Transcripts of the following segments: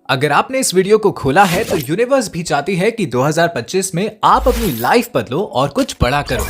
अगर आपने इस वीडियो को खोला है तो यूनिवर्स भी चाहती है कि 2025 में आप अपनी लाइफ बदलो और कुछ बड़ा करो।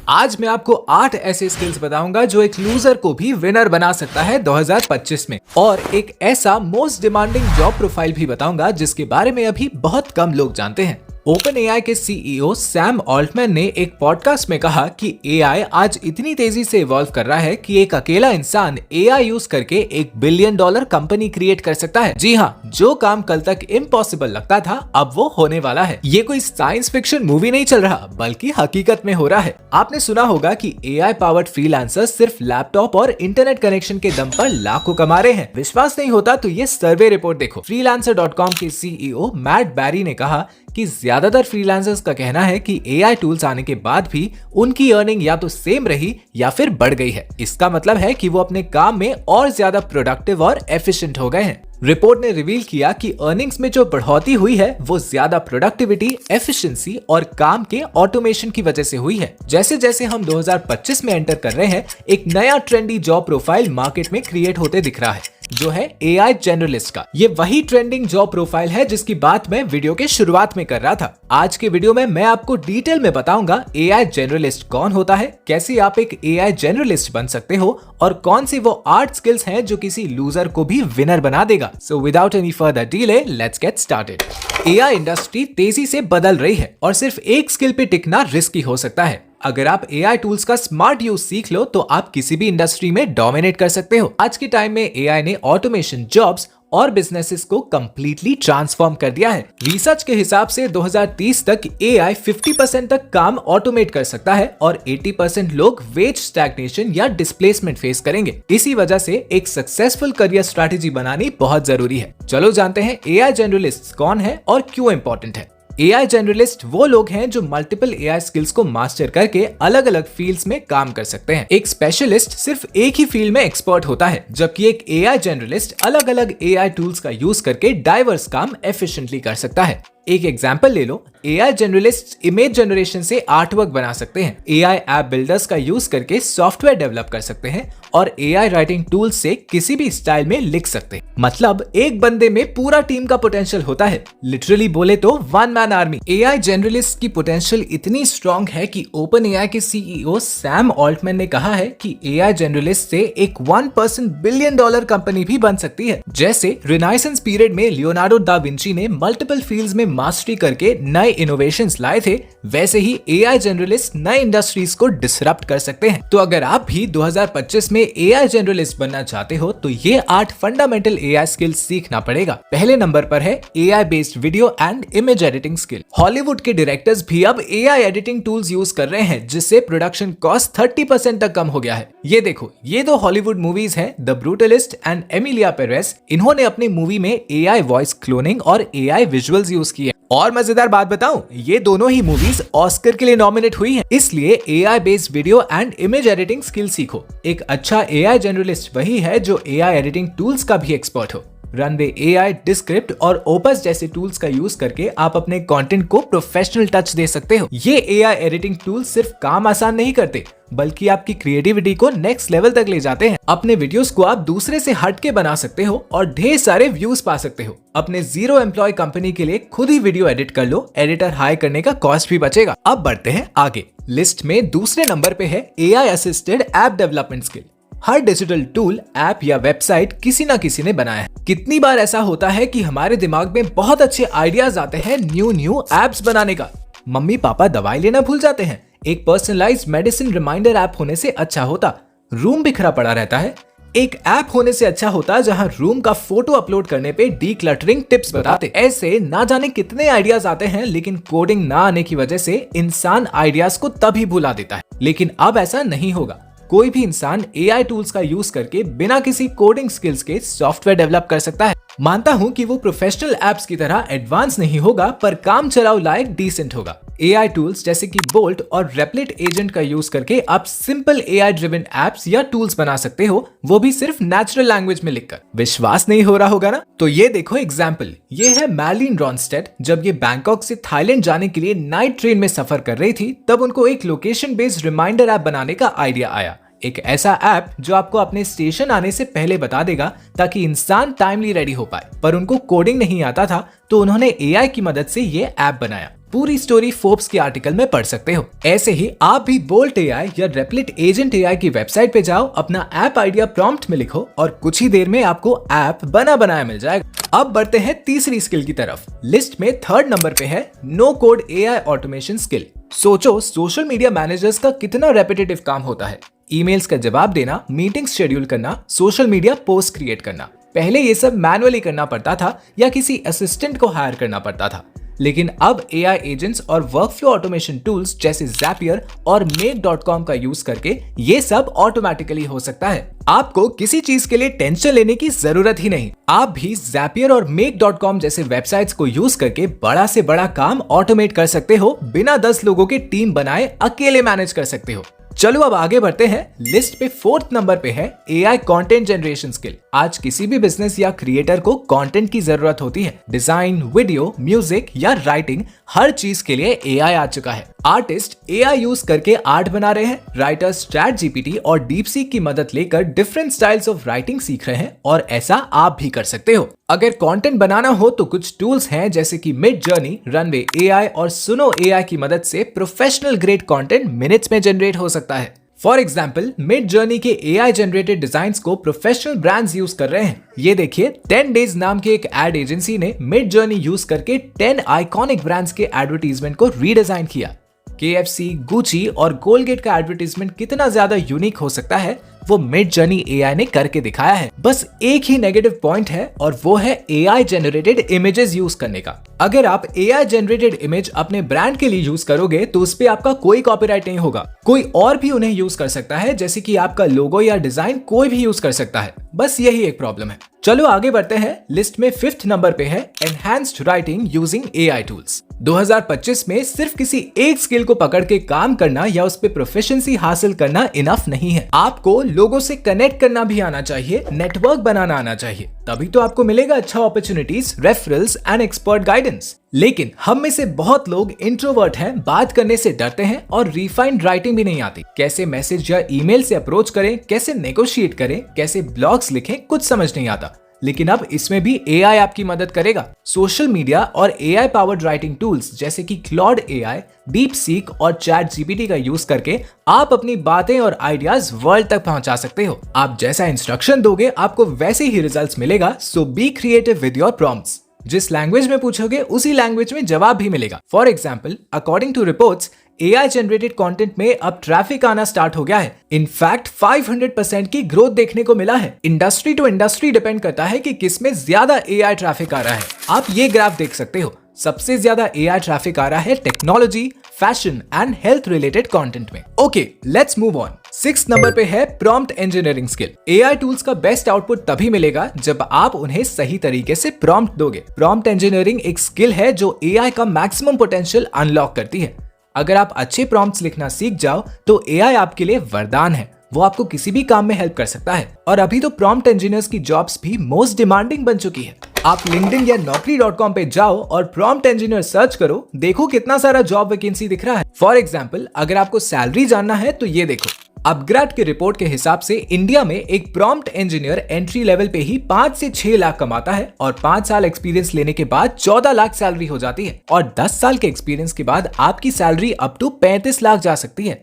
आज मैं आपको 8 ऐसे स्किल्स बताऊंगा जो एक लूजर को भी विनर बना सकता है 2025 में, और एक ऐसा मोस्ट डिमांडिंग जॉब प्रोफाइल भी बताऊंगा जिसके बारे में अभी बहुत कम लोग जानते हैं। OpenAI के सीईओ सैम ऑल्टमैन ने एक पॉडकास्ट में कहा कि AI आज इतनी तेजी से इवॉल्व कर रहा है कि एक अकेला इंसान AI यूज करके $1 बिलियन कंपनी क्रिएट कर सकता है। जी हाँ, जो काम कल तक इम्पॉसिबल लगता था अब वो होने वाला है। ये कोई साइंस फिक्शन मूवी नहीं चल रहा बल्कि हकीकत में हो रहा है। आपने सुना होगा कि AI पावर्ड फ्रीलांसर्स सिर्फ लैपटॉप और इंटरनेट कनेक्शन के दम पर लाखों कमा रहे हैं। विश्वास नहीं होता तो ये सर्वे रिपोर्ट देखो। freelancer.com के सीईओ मैट बैरी ने कहा कि ज्यादातर फ्रीलांसर्स का कहना है कि AI टूल्स आने के बाद भी उनकी अर्निंग या तो सेम रही या फिर बढ़ गई है। इसका मतलब है कि वो अपने काम में और ज्यादा प्रोडक्टिव और एफिशिएंट हो गए हैं। रिपोर्ट ने रिवील किया कि अर्निंग्स में जो बढ़ोतरी हुई है वो ज्यादा प्रोडक्टिविटी, एफिशिएंसी और काम के ऑटोमेशन की वजह से हुई है। जैसे जैसे हम 2025 में एंटर कर रहे हैं, एक नया ट्रेंडी जॉब प्रोफाइल मार्केट में क्रिएट होते दिख रहा है, जो है AI जनरलिस्ट का। ये वही ट्रेंडिंग जॉब प्रोफाइल है जिसकी बात मैं वीडियो के शुरुआत में कर रहा था। आज के वीडियो में मैं आपको डिटेल में बताऊंगा AI जनरलिस्ट कौन होता है, कैसे आप एक AI जनरलिस्ट बन सकते हो और कौन सी वो 8 स्किल्स हैं जो किसी लूजर को भी विनर बना देगा। So without any further delay let's get started. AI industry तेजी से बदल रही है और सिर्फ एक स्किल पे टिकना रिस्की हो सकता है। अगर आप AI टूल्स का स्मार्ट यूज सीख लो तो आप किसी भी इंडस्ट्री में डोमिनेट कर सकते हो। आज के टाइम में AI ने ऑटोमेशन, जॉब्स और बिजनेसेस को कंप्लीटली ट्रांसफॉर्म कर दिया है। रिसर्च के हिसाब से 2030 तक AI 50% तक काम ऑटोमेट कर सकता है और 80% लोग वेज स्टैग्नेशन या डिस्प्लेसमेंट फेस करेंगे। इसी वजह से एक सक्सेसफुल करियर स्ट्रैटेजी बनानी बहुत जरूरी है। चलो जानते हैं AI जनरलिस्ट कौन है और क्यों इंपॉर्टेंट है। AI जनरलिस्ट वो लोग हैं जो मल्टीपल AI स्किल्स को मास्टर करके अलग अलग फील्ड्स में काम कर सकते हैं। एक स्पेशलिस्ट सिर्फ एक ही फील्ड में एक्सपर्ट होता है, जबकि एक AI जनरलिस्ट अलग अलग AI टूल्स का यूज करके डाइवर्स काम एफिशिएंटली कर सकता है। एक एग्जाम्पल ले लो, AI जनरलिस्ट इमेज जनरेशन से आर्टवर्क बना सकते हैं, AI ऐप बिल्डर्स का यूज करके सॉफ्टवेयर डेवलप कर सकते हैं और AI राइटिंग टूल्स से किसी भी स्टाइल में लिख सकते हैं। मतलब एक बंदे में पूरा टीम का पोटेंशियल होता है। लिटरली बोले तो one man army. AI generalist की पोटेंशियल इतनी स्ट्रॉन्ग है कि OpenAI के सीईओ सैम ऑल्टमैन ने कहा है कि AI जनरलिस्ट से एक 1% बिलियन कंपनी भी बन सकती है। जैसे रिनाइसेंस पीरियड में लियोनार्डो दा विंची ने मल्टीपल फील्ड्स में मास्टरी करके नए इनोवेशंस लाए थे, वैसे ही AI जनरलिस्ट नए इंडस्ट्रीज को डिसरप्ट कर सकते हैं। तो अगर आप भी 2025 में AI जनरलिस्ट बनना चाहते हो तो ये 8 फंडामेंटल AI स्किल्स सीखना पड़ेगा। पहले नंबर पर है AI based video and image editing skill. Hollywood के डायरेक्टर्स भी अब AI एडिटिंग टूल्स यूज कर रहे हैं, जिससे प्रोडक्शन कॉस्ट 30% तक कम हो गया है। ये देखो, ये दो हॉलीवुड मूवीज हैं, the Brutalist and Emilia Perez. इन्होंने अपनी मूवी में AI वॉइस क्लोनिंग और AI विजुअल्स यूज किए। और मजेदार बात बताऊं, ये दोनों ही मूवीज ऑस्कर के लिए नॉमिनेट हुई हैं। इसलिए AI based video and image editing skill सीखो। एक अच्छा AI जनरलिस्ट वही है जो AI एडिटिंग टूल्स का भी एक्सपर्ट हो। रनवे AI, डिस्क्रिप्ट और ओपस जैसे टूल्स का यूज करके आप अपने कंटेंट को प्रोफेशनल टच दे सकते हो। ये AI एडिटिंग टूल्स सिर्फ काम आसान नहीं करते बल्कि आपकी क्रिएटिविटी को नेक्स्ट लेवल तक ले जाते हैं। अपने वीडियोस को आप दूसरे से हटके बना सकते हो और ढेर सारे व्यूज पा सकते हो। अपने 0 एम्प्लॉय कंपनी के लिए खुद ही वीडियो एडिट कर लो, एडिटर हायर करने का कॉस्ट भी बचेगा। अब बढ़ते हैं आगे। लिस्ट में दूसरे नंबर पे है AI assisted app development skill. हर डिजिटल टूल, ऐप या वेबसाइट किसी ना किसी ने बनाया है। कितनी बार ऐसा होता है कि हमारे दिमाग में बहुत अच्छे आइडियाज आते हैं न्यू एप्स बनाने का। मम्मी पापा दवाई लेना भूल जाते हैं, एक पर्सनलाइज्ड मेडिसिन रिमाइंडर ऐप होने से अच्छा होता। रूम बिखरा पड़ा रहता है, एक ऐप होने से अच्छा होता जहां रूम का फोटो अपलोड करने पे डीक्लटरिंग टिप्स बताते। ऐसे ना जाने कितने आइडियाज आते हैं, लेकिन कोडिंग ना आने की वजह से इंसान आइडियाज को तभी भुला देता है। लेकिन अब ऐसा नहीं होगा। कोई भी इंसान AI टूल्स का यूज करके बिना किसी कोडिंग स्किल्स के सॉफ्टवेयर डेवलप कर सकता है। मानता हूं कि वो प्रोफेशनल एप्स की तरह एडवांस नहीं होगा, पर काम चलाओ लायक डिसेंट होगा। AI टूल्स जैसे कि बोल्ट और रेप्लिट एजेंट का यूज करके आप सिंपल AI ड्रिवन एप्स या टूल्स बना सकते हो, वो भी सिर्फ नेचुरल लैंग्वेज में लिखकर। विश्वास नहीं हो रहा होगा ना? तो ये देखो एग्जाम्पल, ये है मैलिन रॉनस्टेड। जब ये बैंकॉक से थाईलैंड जाने के लिए नाइट ट्रेन में सफर कर रही थी, तब उनको एक लोकेशन बेस्ड रिमाइंडर ऐप बनाने का आइडिया आया। एक ऐसा ऐप जो आपको अपने स्टेशन आने से पहले बता देगा ताकि इंसान टाइमली रेडी हो पाए। पर उनको कोडिंग नहीं आता था तो उन्होंने एआई की मदद से ये ऐप बनाया। पूरी स्टोरी फोर्ब्स के आर्टिकल में पढ़ सकते हो। ऐसे ही आप भी बोल्ट एआई या रेप्लिट एजेंट एआई की वेबसाइट पे जाओ, अपना ऐप आइडिया प्रॉम्प्ट में लिखो और कुछ ही देर में आपको ऐप बना बनाया मिल जाएगा। अब बढ़ते हैं तीसरी स्किल की तरफ। लिस्ट में थर्ड नंबर पे है no code AI automation skill. सोचो सोशल मीडिया मैनेजर्स का कितना रेपिटेटिव काम होता है। ईमेल्स का जवाब देना, मीटिंग्स शेड्यूल करना, सोशल मीडिया पोस्ट क्रिएट करना। पहले ये सब मैनुअली करना पड़ता था या किसी असिस्टेंट को हायर करना पड़ता था, लेकिन अब एआई एजेंट्स और वर्कफ्लो ऑटोमेशन टूल्स जैसे Zapier और Make.com का यूज करके ये सब ऑटोमेटिकली हो सकता है। आपको किसी चीज के लिए टेंशन लेने की जरूरत ही नहीं। आप भी Zapier और Make.com जैसे वेबसाइट्स को यूज करके बड़ा से बड़ा काम ऑटोमेट कर सकते हो, बिना 10 लोगों की टीम बनाए अकेले मैनेज कर सकते हो। चलो अब आगे बढ़ते हैं। लिस्ट पे फोर्थ नंबर पे है एआई कंटेंट जनरेशन स्किल। आज किसी भी बिजनेस या क्रिएटर को कंटेंट की जरूरत होती है। डिजाइन, वीडियो, म्यूजिक या राइटिंग, हर चीज के लिए एआई आ चुका है। आर्टिस्ट एआई यूज करके आर्ट बना रहे हैं। राइटर्स चैट जीपीटी और डीपसीक की मदद लेकर डिफरेंट स्टाइल्स ऑफ राइटिंग सीख रहे हैं और ऐसा आप भी कर सकते हो। अगर कंटेंट बनाना हो तो कुछ टूल्स हैं जैसे कि मिड जर्नी, रनवे एआई और सुनो एआई की मदद से प्रोफेशनल ग्रेड कंटेंट मिनट्स में जनरेट हो सकता है। फॉर एग्जाम्पल, मिड जर्नी के एआई जनरेटेड डिजाइन्स को प्रोफेशनल ब्रांड्स यूज कर रहे हैं। ये देखिए, 10 डेज नाम के एक एड एजेंसी ने मिड जर्नी यूज करके 10 आइकॉनिक ब्रांड्स के एडवर्टीजमेंट को रीडिजाइन किया। KFC, गुची और कोलगेट का एडवर्टीजमेंट कितना ज्यादा यूनिक हो सकता है वो मिड जर्नी एआई ने करके दिखाया है। बस एक ही नेगेटिव पॉइंट है और वो है एआई जनरेटेड इमेजेस यूज करने का। अगर आप एआई जनरेटेड इमेज अपने ब्रांड के लिए यूज करोगे तो उस पे आपका कोई कॉपीराइट नहीं होगा। कोई और भी उन्हें यूज कर सकता है, जैसे कि आपका लोगो या डिजाइन कोई भी यूज कर सकता है। बस यही एक प्रॉब्लम है। चलो आगे बढ़ते हैं। लिस्ट में फिफ्थ नंबर पे है enhanced writing using AI tools. 2025 में सिर्फ किसी एक स्किल को पकड़ के काम करना या उस पे प्रोफिशिएंसी हासिल करना इनफ नहीं है। आपको लोगों से कनेक्ट करना भी आना चाहिए, नेटवर्क बनाना आना चाहिए, तभी तो आपको मिलेगा अच्छा opportunities, referrals and expert guidance. लेकिन हम में से बहुत लोग इंट्रोवर्ट हैं, बात करने से डरते हैं और रिफाइंड राइटिंग भी नहीं आती। कैसे मैसेज या ईमेल से अप्रोच करें, कैसे नेगोशिएट करें, कैसे ब्लॉग्स लिखें, कुछ समझ नहीं आता। लेकिन अब इसमें भी एआई आपकी मदद करेगा। सोशल मीडिया और एआई पावर्ड राइटिंग टूल्स जैसे कि क्लॉड एआई, डीपसीक और चैट जीपीटी का यूज करके आप अपनी बातें और आइडियाज वर्ल्ड तक पहुंचा सकते हो। आप जैसा इंस्ट्रक्शन दोगे आपको वैसे ही रिजल्ट्स मिलेगा। So be creative with your prompts. जिस लैंग्वेज में पूछोगे उसी लैंग्वेज में जवाब भी मिलेगा। For example, according to reports, AI generated content में अब ट्रैफिक आना स्टार्ट हो गया है। इनफैक्ट 500% की ग्रोथ देखने को मिला है। इंडस्ट्री टू इंडस्ट्री डिपेंड करता है कि किसमें ज्यादा एआई ट्रैफिक आ रहा है। आप ये ग्राफ देख सकते हो। सबसे ज्यादा एआई ट्रैफिक आ रहा है technology, fashion and health related content में। Okay, let's move on. 6 number पे है prompt engineering skill. AI tools का बेस्ट आउटपुट तभी मिलेगा जब आप उन्हें सही तरीके से प्रॉम्प्ट दोगे। प्रॉम्प्ट इंजीनियरिंग एक स्किल है जो एआई का मैक्सिमम पोटेंशियल अनलॉक करती है। अगर आप अच्छे प्रॉम्प्ट्स लिखना सीख जाओ तो एआई आपके लिए वरदान है। वो आपको किसी भी काम में हेल्प कर सकता है। और अभी तो प्रॉम्प्ट इंजीनियर्स की जॉब्स भी मोस्ट डिमांडिंग बन चुकी है। आप लिंक्डइन या naukri.com पे जाओ और प्रॉम्प्ट इंजीनियर सर्च करो, देखो कितना सारा जॉब वैकेंसी दिख रहा है। फॉर एग्जाम्पल, अगर आपको सैलरी जानना है तो ये देखो। अपग्रेड की रिपोर्ट के हिसाब से इंडिया में एक प्रॉम्प्ट इंजीनियर एंट्री लेवल पे ही 5 से 6 लाख कमाता है और 5 साल एक्सपीरियंस लेने के बाद 14 लाख सैलरी हो जाती है और 10 साल के एक्सपीरियंस के बाद आपकी सैलरी अप टू 35 लाख जा सकती है।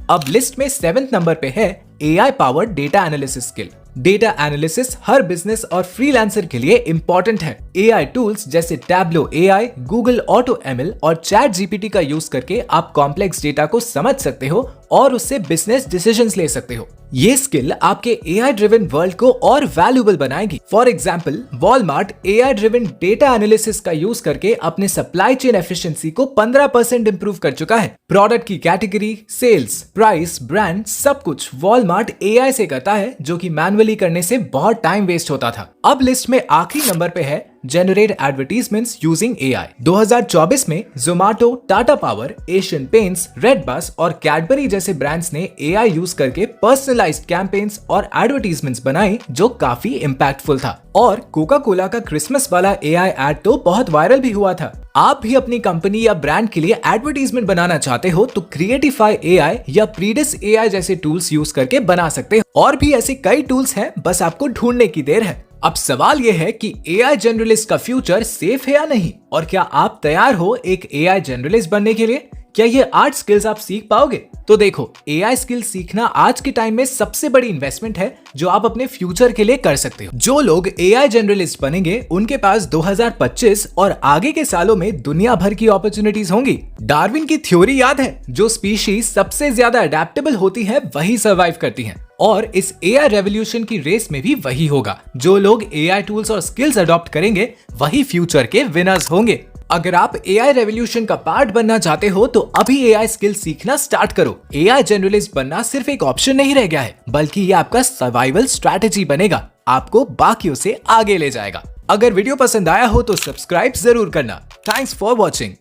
अब लिस्ट में 7th नंबर पे है AI powered data analysis skill. Data analysis हर बिजनेस और फ्रीलांसर के लिए इंपॉर्टेंट है। एआई टूल्स जैसे Tableau AI, Google auto ML और चैट जीपीटी का यूज करके आप कॉम्प्लेक्स डेटा को समझ सकते हो और उससे बिजनेस डिसीजंस ले सकते हो। ये स्किल आपके एआई ड्रिवन वर्ल्ड को और वैल्यूएबल बनाएगी। For example, Walmart AI driven data analysis का यूज करके अपने सप्लाई चेन एफिशिएंसी को 15% इंप्रूव कर चुका है। प्रोडक्ट की कैटेगरी, सेल्स, प्राइस, ब्रांड, सब कुछ वॉलमार्ट एआई से करता है, जो कि मैन्युअली करने से बहुत टाइम वेस्ट होता था। अब लिस्ट में आखिरी नंबर पे है जनरेट एडवर्टीजमेंट्स यूजिंग एआई। 2024 में Zomato, Tata power, Asian paints, red bus और कैडबरी जैसे ब्रांड्स ने एआई यूज करके पर्सनलाइज्ड कैंपेन्स और एडवर्टीजमेंट्स बनाई जो काफी इंपैक्टफुल था। और कोका कोला का क्रिसमस वाला एआई एड तो बहुत वायरल भी हुआ था। आप भी अपनी कंपनी या ब्रांड के लिए एडवर्टाइजमेंट बनाना चाहते हो तो क्रिएटिफाई एआई या प्रीडिस एआई जैसे टूल्स यूज करके बना सकते हो। और भी ऐसे कई टूल्स हैं, बस आपको ढूंढने की देर है। अब सवाल यह है कि एआई जनरलिस्ट का फ्यूचर सेफ है या नहीं, और क्या आप तैयार हो एक एआई जनरलिस्ट बनने के लिए? क्या ये 8 स्किल्स आप सीख पाओगे? तो देखो, एआई स्किल सीखना आज के टाइम में सबसे बड़ी इन्वेस्टमेंट है जो आप अपने फ्यूचर के लिए कर सकते हो। जो लोग एआई जनरलिस्ट बनेंगे उनके पास 2025 और आगे के सालों में दुनिया भर की अपॉर्चुनिटीज होंगी। डार्विन की थ्योरी याद है, जो स्पीशीज सबसे ज्यादा अडेप्टेबल होती है वही सर्वाइव करती है, और इस एआई रेवोल्यूशन की रेस में भी वही होगा। जो लोग एआई टूल्स और स्किल्स अडॉप्ट करेंगे वही फ्यूचर के विनर्स होंगे। अगर आप एआई रेवोल्यूशन का पार्ट बनना चाहते हो तो अभी एआई स्किल सीखना स्टार्ट करो। एआई जनरलिस्ट बनना सिर्फ एक ऑप्शन नहीं रह गया है, बल्कि ये आपका सर्वाइवल स्ट्रैटेजी बनेगा, आपको बाकियों से आगे ले जाएगा। अगर वीडियो पसंद आया हो तो सब्सक्राइब जरूर करना। Thanks for watching.